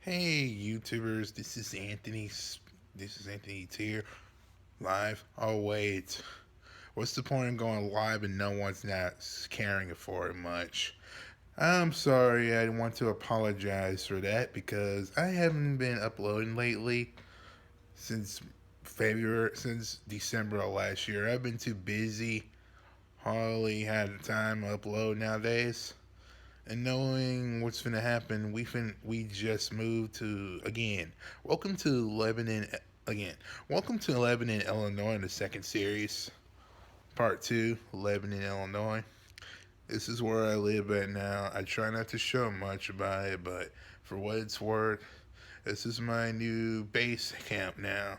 Hey YouTubers, this is Anthony here, live. Oh wait, what's the point of going live and no one's not caring for it much? I'm sorry, I want to apologize for that because I haven't been uploading lately since since December of last year. I've been too busy, hardly had the time to upload nowadays. And knowing what's gonna happen, we just moved to again. Welcome to Lebanon again. Welcome to Lebanon, Illinois, the second series, part two, Lebanon, Illinois. This is where I live at now. I try not to show much about it, but for what it's worth, this is my new base camp now.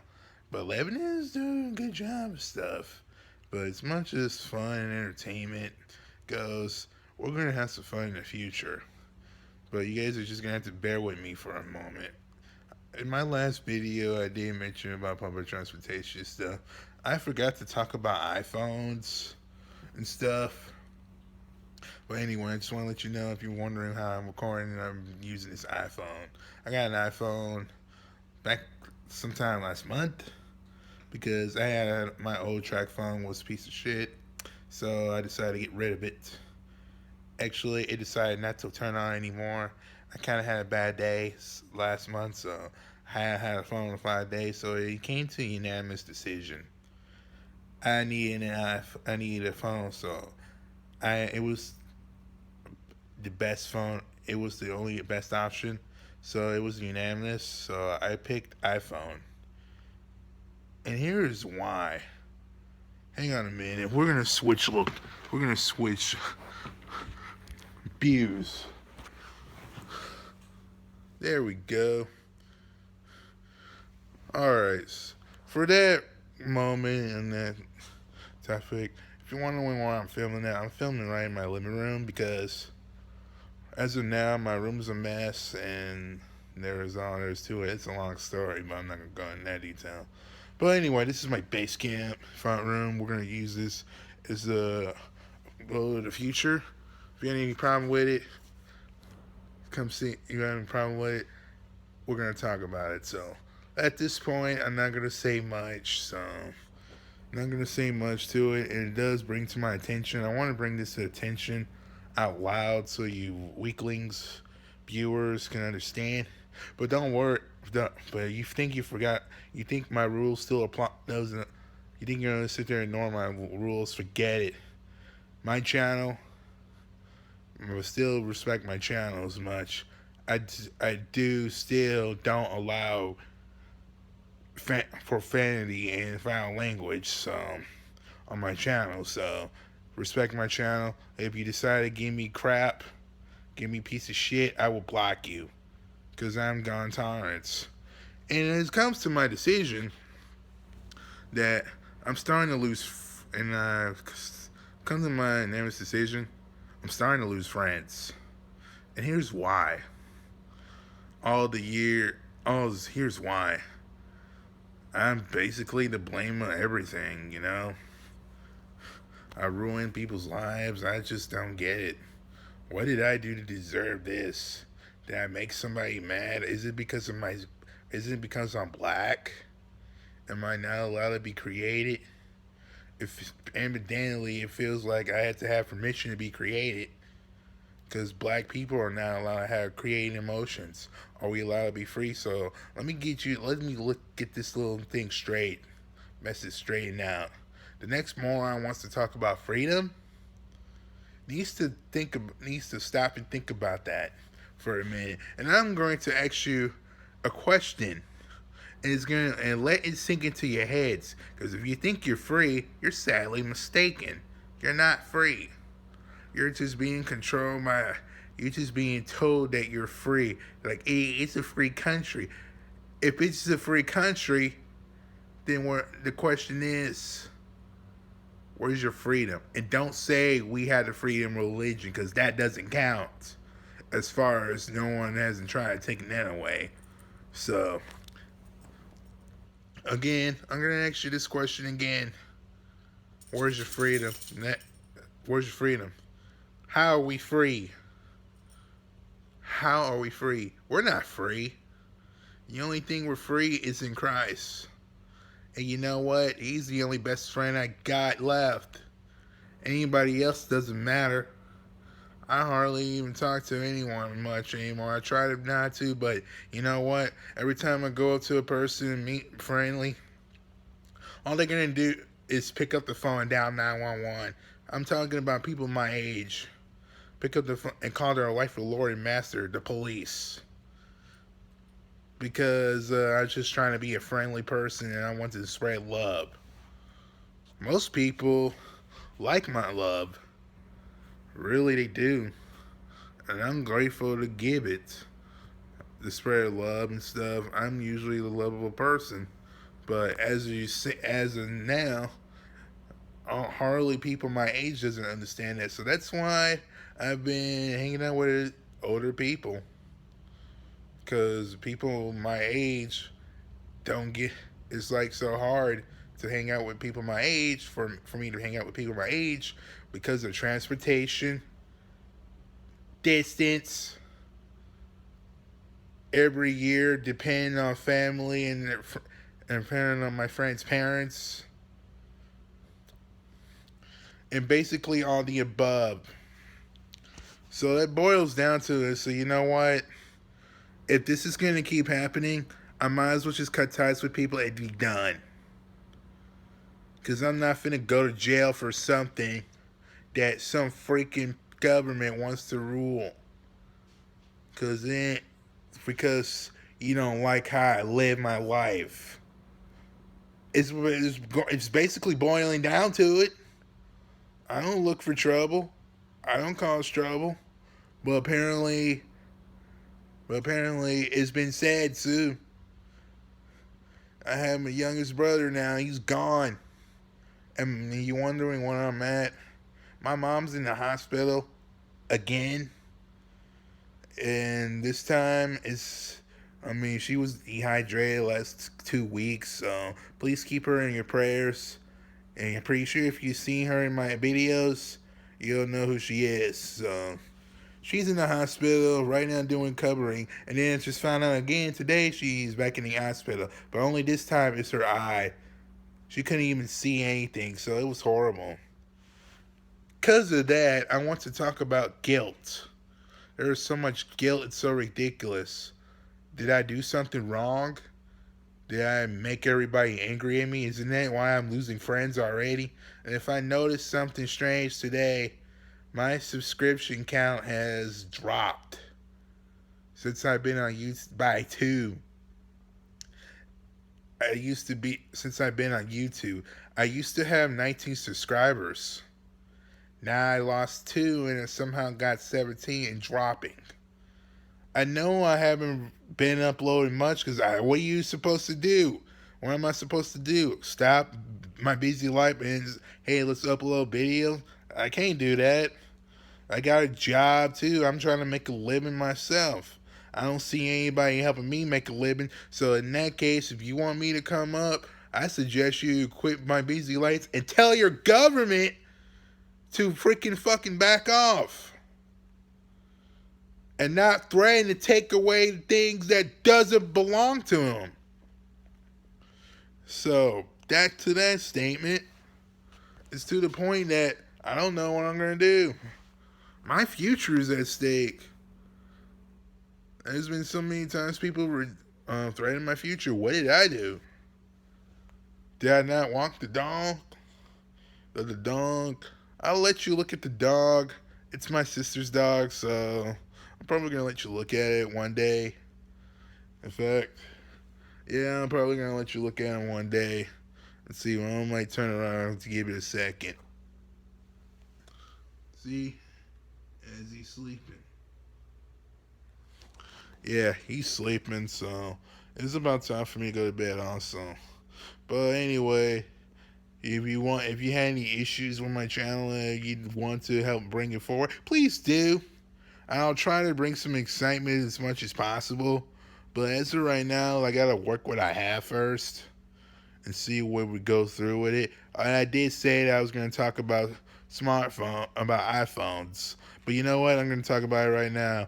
But Lebanon is doing a good job of stuff. But as much as fun and entertainment goes, we're gonna have some fun in the future. But you guys are just gonna have to bear with me for a moment. In my last video, I did mention about public transportation stuff. I forgot to talk about iPhones and stuff. But anyway, I just want to let you know if you're wondering how I'm recording and I'm using this iPhone. I got an iPhone back sometime last month because I had my old track phone was a piece of shit. So I decided to get rid of it. Actually, it decided not to turn on anymore. I kind of had a bad day last month, so I had a phone in 5 days. So it came to a unanimous decision. I needed a phone, so it was the best phone. It was the only best option, so it was unanimous. So I picked iPhone, and here's why. Hang on a minute. We're gonna switch. Look, we're gonna switch views. There we go. Alright. For that moment and that topic, if you're wondering why I'm filming that, I'm filming right in my living room because as of now, my room's a mess and there's all there's to it. It's a long story, but I'm not going to go into that detail. But anyway, this is my base camp, front room. We're going to use this as the road of the future. If you got any problem with it, come see. You got any problem with it, we're going to talk about it. So at this point, I'm not going to say much. So I'm not going to say much to it. And it does bring to my attention. I want to bring this to attention out loud so you weaklings, viewers can understand. But don't worry. But you think you forgot. You think my rules still apply. You think you're going to sit there and ignore my rules. Forget it. My channel, I will still respect my channel as much. I do still don't allow profanity and foul language on my channel. So respect my channel. If you decide to give me crap, give me piece of shit, I will block you because I'm gone tolerance. And it comes to my decision that I'm starting to lose, and come to my unanimous decision, I'm starting to lose friends. And here's why. Here's why. I'm basically to blame of everything, you know? I ruin people's lives. I just don't get it. What did I do to deserve this? Did I make somebody mad? Is it because I'm black? Am I not allowed to be created? If evidently it feels like I had to have permission to be created, because black people are not allowed to have creating emotions. Are we allowed to be free? So let me get this little thing straight, message straightened out. The next moron wants to talk about freedom needs to stop and think about that for a minute. And I'm going to ask you a question, and let it sink into your heads. Because if you think you're free, you're sadly mistaken. You're not free. You're just being controlled by. You're just being told that you're free. Like, hey, it's a free country. If it's a free country, then the question is, where's your freedom? And don't say we had the freedom of religion, because that doesn't count. As far as no one hasn't tried taking that away. So, again, I'm going to ask you this question again. Where's your freedom? Where's your freedom? How are we free? How are we free? We're not free. The only thing we're free is in Christ. And you know what? He's the only best friend I got left. Anybody else doesn't matter. I hardly even talk to anyone much anymore. I try to not to, but you know what? Every time I go up to a person and meet friendly, all they're gonna do is pick up the phone and dial 911. I'm talking about people my age. Pick up the phone and call their life the Lord and Master, the police. Because I was just trying to be a friendly person and I want to spread love. Most people like my love. Really, they do. And I'm grateful to give it. To spread love and stuff. I'm usually the lovable person. But as you see, as of now, hardly people my age doesn't understand that. So that's why I've been hanging out with older people. Because people my age don't get, it's like so hard to hang out with people my age, for me to hang out with people my age, because of transportation, distance, every year, depending on family and depending on my friends' parents, and basically all the above. So that boils down to it. So you know what? If this is going to keep happening, I might as well just cut ties with people and be done. Because I'm not finna go to jail for something that some freaking government wants to rule. Because you don't like how I live my life. It's basically boiling down to it. I don't look for trouble. I don't cause trouble. But apparently it's been said too. I have my youngest brother now. He's gone. And you wondering where I'm at? My mom's in the hospital again. And this time she was dehydrated last 2 weeks. So please keep her in your prayers. And I'm pretty sure if you see her in my videos, you'll know who she is. So she's in the hospital right now doing covering. And then just found out again today she's back in the hospital. But only this time it's her eye. She couldn't even see anything. So it was horrible. Because of that, I want to talk about guilt. There's so much guilt, it's so ridiculous. Did I do something wrong? Did I make everybody angry at me? Isn't that why I'm losing friends already? And if I notice something strange today, my subscription count has dropped since I've been on YouTube by 2. Since I've been on YouTube, I used to have 19 subscribers. Now I lost 2 and it somehow got 17 and dropping. I know I haven't been uploading much because what are you supposed to do? What am I supposed to do? Stop my busy life and hey, let's upload videos? I can't do that. I got a job too. I'm trying to make a living myself. I don't see anybody helping me make a living. So in that case, if you want me to come up, I suggest you quit my busy lights and tell your government to freaking fucking back off. And not threaten to take away things that doesn't belong to them. So, back to that statement. It's to the point that I don't know what I'm going to do. My future is at stake. There's been so many times people were threatening my future. What did I do? Did I not walk the dog? The dog. I'll let you look at the dog. It's my sister's dog, so I'm probably going to let you look at it one day. In fact, yeah, I'm probably going to let you look at it one day. Let's see, I might turn around to give it a second. See? As he's sleeping. Yeah, he's sleeping, so it's about time for me to go to bed also. But anyway, if you had any issues with my channel and you want to help bring it forward, please do. I'll try to bring some excitement as much as possible. But as of right now, I gotta work what I have first and see where we go through with it. And I did say that I was gonna talk about iPhones. But you know what? I'm gonna talk about it right now.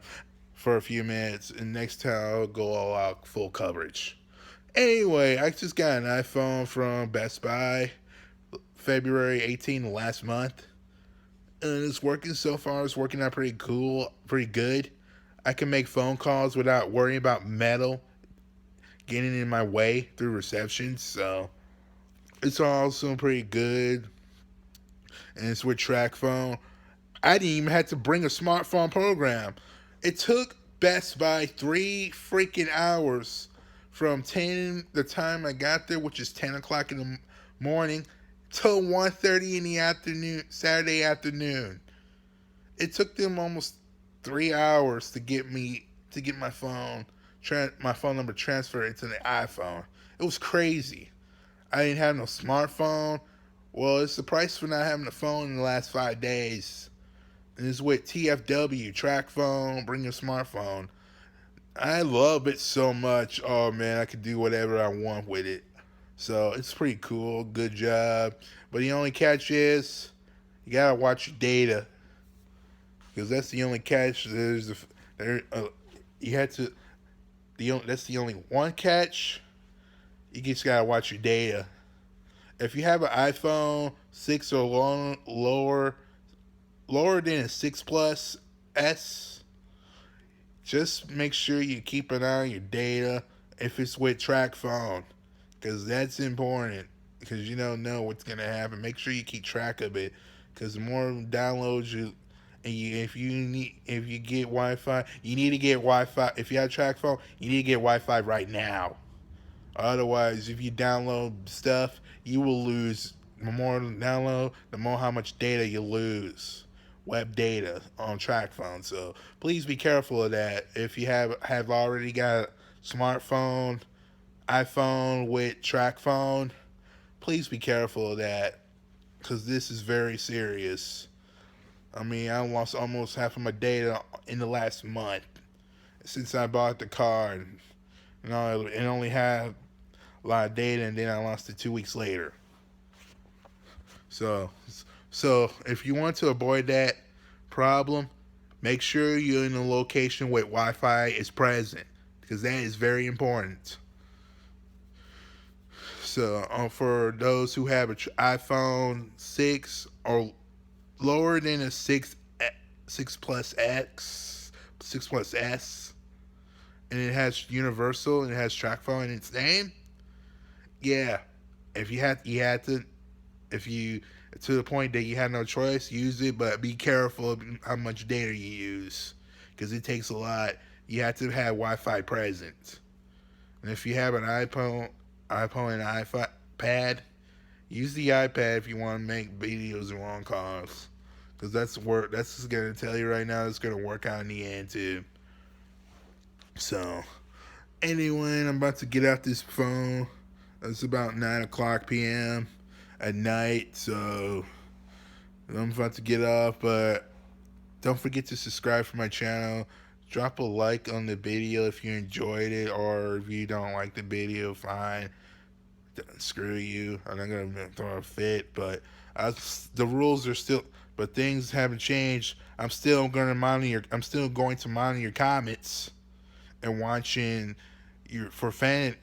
for a few minutes, and next time I'll go all out full coverage. Anyway, I just got an iPhone from Best Buy February 18th last month, and it's working so far. It's working out pretty cool, pretty good. I can make phone calls without worrying about metal getting in my way through reception, so it's also pretty good. And it's with track phone. I didn't even have to bring a smartphone program. It took Best Buy 3 freaking hours from 10 the time I got there, which is 10 o'clock in the morning, till 1:30 in the afternoon, Saturday afternoon. It took them almost 3 hours to get my phone number transferred into the iPhone. It was crazy. I didn't have no smartphone. Well, it's the price for not having a phone in the last 5 days. And it's with TFW, track phone, bring your smartphone. I love it so much. Oh man, I can do whatever I want with it. So it's pretty cool. Good job. But the only catch is you gotta watch your data because that's the only catch. You had to. That's the only one catch. You just gotta watch your data. If you have an iPhone 6 or lower than a 6 Plus S, just make sure you keep an eye on your data if it's with track phone, because that's important. Because you don't know what's gonna happen. Make sure you keep track of it, because the more downloads you, if you get Wi-Fi, you need to get Wi-Fi. If you have track phone, you need to get Wi-Fi right now. Otherwise, if you download stuff, you will lose. The more you download, the more how much data you lose. Web data on track phone. So please be careful of that. If you have already got a smartphone, iPhone with track phone, please be careful of that because this is very serious. I mean, I lost almost half of my data in the last month since I bought the car. And it only had a lot of data, and then I lost it 2 weeks later. So, so if you want to avoid that problem, make sure you're in a location where Wi-Fi is present because that is very important. So, for those who have an iPhone 6 or lower than a 6 Plus X, 6 Plus S, and it has universal and it has track phone in its name, yeah, if you had to, if you to the point that you have no choice, use it, but be careful of how much data you use because it takes a lot. You have to have Wi-Fi present, and if you have an iPhone and iPad, use the iPad if you want to make videos and long calls, because That's just gonna tell you right now. It's gonna work out in the end too. So anyway, I'm about to get out this phone. It's about 9 o'clock p.m. at night, so I'm about to get off. But don't forget to subscribe for my channel. Drop a like on the video if you enjoyed it, or if you don't like the video, fine. Screw you. I'm not gonna throw a fit, but the rules are still. But things haven't changed. I'm still going to monitor your comments and watching for fanny.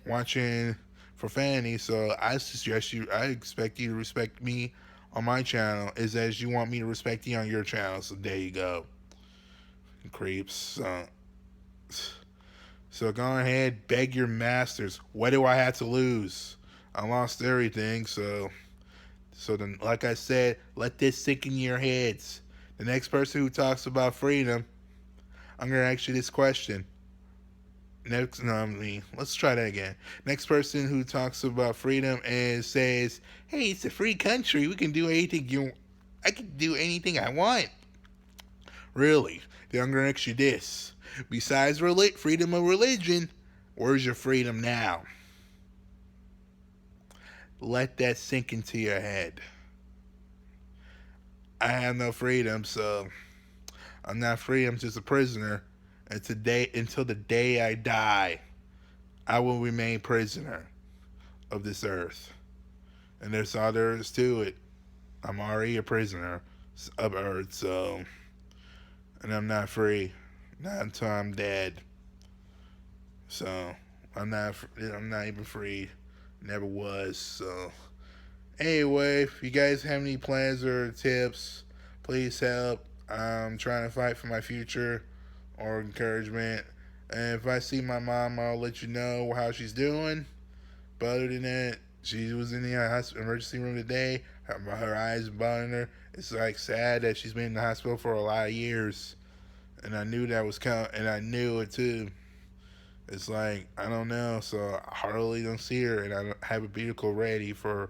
So I expect you to respect me on my channel as you want me to respect you on your channel. So there you go, creeps. So go ahead, beg your masters. What do I have to lose? I lost everything. So then, like I said, let this sink in your heads. The next person who talks about freedom, I'm gonna ask you this question. Let's try that again. Next person who talks about freedom and says, "Hey, it's a free country. We can do anything I can do anything I want." Really? Then I'm gonna ask you this. Besides freedom of religion, where's your freedom now? Let that sink into your head. I have no freedom, so I'm not free. I'm just a prisoner. And until the day I die, I will remain prisoner of this earth. And there's all there is to it. I'm already a prisoner of earth, so, and I'm not free. Not until I'm dead. So I'm not even free. Never was. So anyway, if you guys have any plans or tips, please help. I'm trying to fight for my future or encouragement. And if I see my mom, I'll let you know how she's doing. But other than that, she was in the emergency room today. Her eyes bothering her. It's like sad that she's been in the hospital for a lot of years, and I knew that was coming, and I knew it too. It's like I don't know, so I hardly don't see her, and I don't have a vehicle ready for.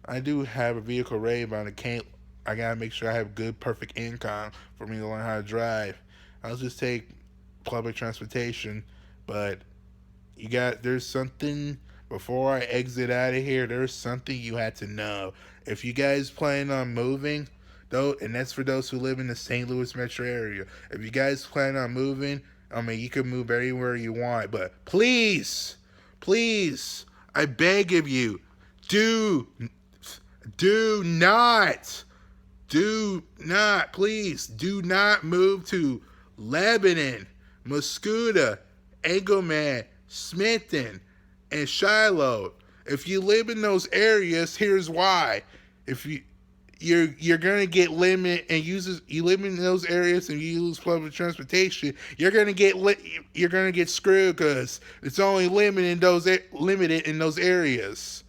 I do have a vehicle ready, but I can't. I gotta make sure I have good, perfect income for me to learn how to drive. I'll just take public transportation, but there's something before I exit out of here. There's something you had to know. If you guys plan on moving, though, and that's for those who live in the St. Louis metro area. If you guys plan on moving, I mean, you can move anywhere you want, but please, please, I beg of you, do, do not, please, do not move to Lebanon, Mascoutah, Engelman, Smithton, and Shiloh. If you live in those areas, here's why. If you're gonna get limited and uses you live in those areas and you use public transportation, you're gonna get screwed because it's only limited in those areas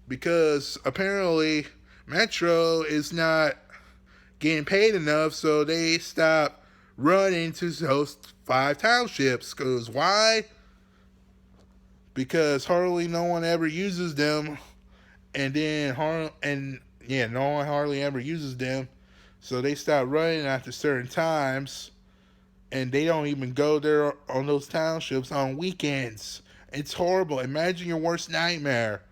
because apparently Metro is not getting paid enough, so they stop running to those 5 townships. Because why? Because hardly no one ever uses them, and then no one hardly ever uses them, so they stop running after certain times, and they don't even go there on those townships on weekends. It's horrible. Imagine your worst nightmare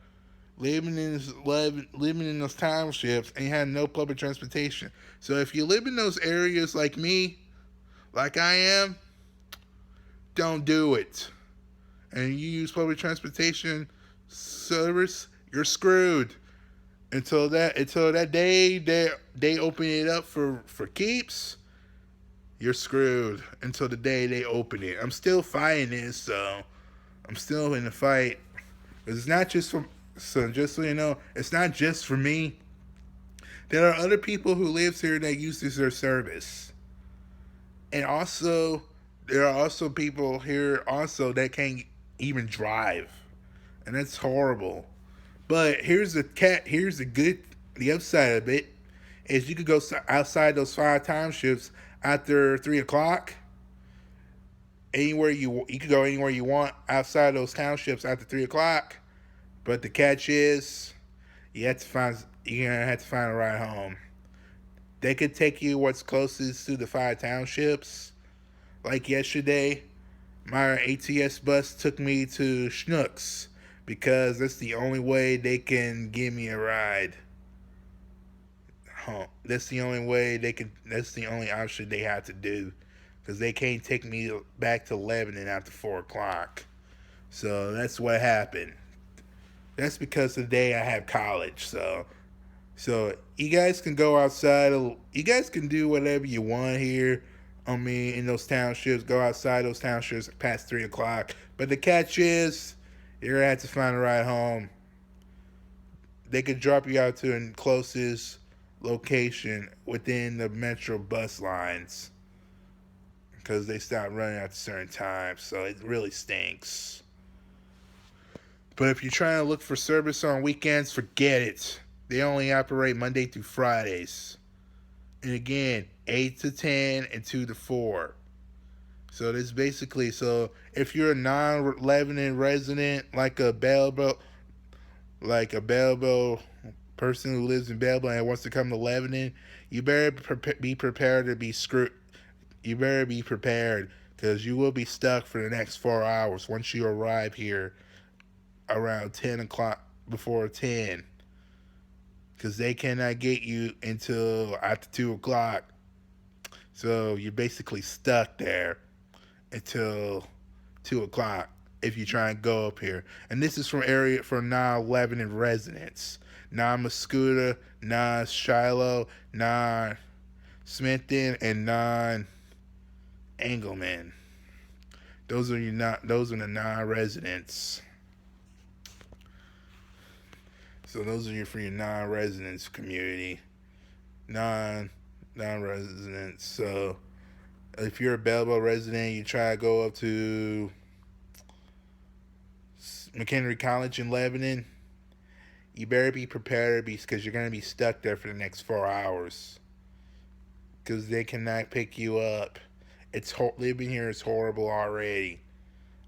living in those townships and you have no public transportation. So if you live in those areas like me, like I am, don't do it. And you use public transportation service, you're screwed. Until that day they open it up for keeps, you're screwed until the day they open it. I'm still fighting this, so I'm still in the fight. It's not just for so just so you know, it's not just for me. There are other people who lives here that uses their service, and also there are also people here also that can't even drive, and that's horrible. But here's the upside of it is you could go outside those 5 townships after 3 o'clock. You could go anywhere you want outside those townships after 3 o'clock. But the catch is you're gonna have to find a ride home. They could take you what's closest to the 5 townships. Like yesterday, my ATS bus took me to Schnucks because that's the only way they can give me a ride home. That's the only way they can. That's the only option they have to do because they can't take me back to Lebanon after 4 o'clock. So that's what happened. That's because today I have college. So you guys can go outside. You guys can do whatever you want here. I mean, in those townships, go outside those townships past 3 o'clock. But the catch is, you're gonna have to find a ride home. They could drop you out to the closest location within the metro bus lines because they stop running at certain times. So it really stinks. But if you're trying to look for service on weekends, forget it. They only operate Monday through Fridays. And again, 8 to 10 and 2 to 4. So this basically, so if you're a non-Lebanon resident like a Belleville person who lives in Belleville and wants to come to Lebanon, you better be prepared to be screwed. You better be prepared because you will be stuck for the next 4 hours once you arrive here around 10 o'clock before 10 because they cannot get you until after 2 o'clock. So you're basically stuck there until 2 o'clock if you try and go up here. And this is for non-Lebanon residents. Non-Mascoutah, non-Shiloh, non-Smithton, and Engelman. Those are the non-residents. So those are for your non-residents community. Non non-residents. So if you're a Belleville resident, you try to go up to McHenry College in Lebanon. You better be prepared because you're gonna be stuck there for the next 4 hours because they cannot pick you up. Living here is horrible already.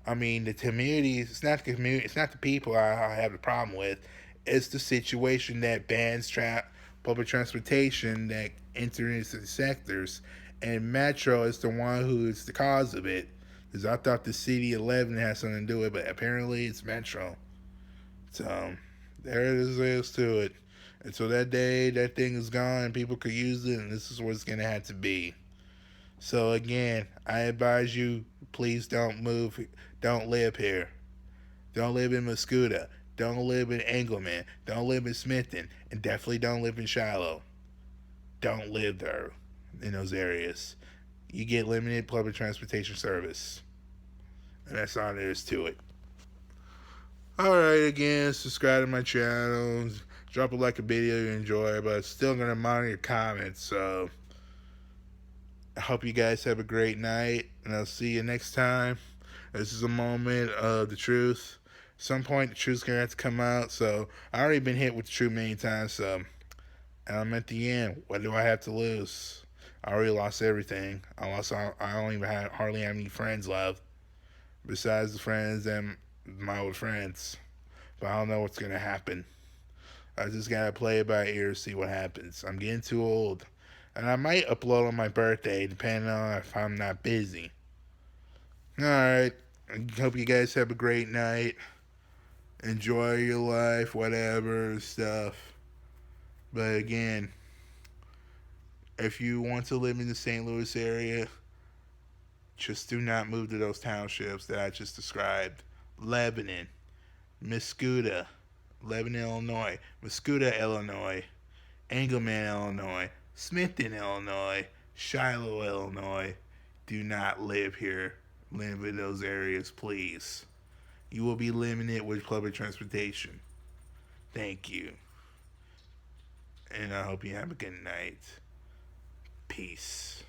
I mean, the community. It's not the community. It's not the people I have a problem with. It's the situation that bans public transportation that enter into the sectors, and Metro is the one who is the cause of it. Because I thought the City 11 had something to do with it, but apparently it's Metro. So there it is to it. And so that day, that thing is gone, and people could use it, and this is what it's gonna have to be. So again, I advise you, please don't move, don't live here. Don't live in Mascoutah. Don't live in Engelman. Don't live in Smithton. And definitely don't live in Shiloh. Don't live there in those areas. You get limited public transportation service. And that's all there is to it. Alright, again, subscribe to my channel. Drop a like a video you enjoy, but still going to monitor your comments. So I hope you guys have a great night, and I'll see you next time. This is a moment of the truth. At some point, the truth's gonna have to come out. So I already been hit with the truth many times. So and I'm at the end. What do I have to lose? I already lost everything. I don't even hardly have any friends left, besides the friends and my old friends. But I don't know what's gonna happen. I just gotta play it by ear, see what happens. I'm getting too old. And I might upload on my birthday, depending on if I'm not busy. Alright. I hope you guys have a great night. Enjoy your life, whatever stuff. But again, if you want to live in the St. Louis area, just do not move to those townships that I just described. Lebanon, Mascoutah, Lebanon, Illinois, Mascoutah, Illinois, Engelman, Illinois, Smithton, Illinois, Shiloh, Illinois. Do not live here. Live in those areas, please. You will be limited with public transportation. Thank you. And I hope you have a good night. Peace.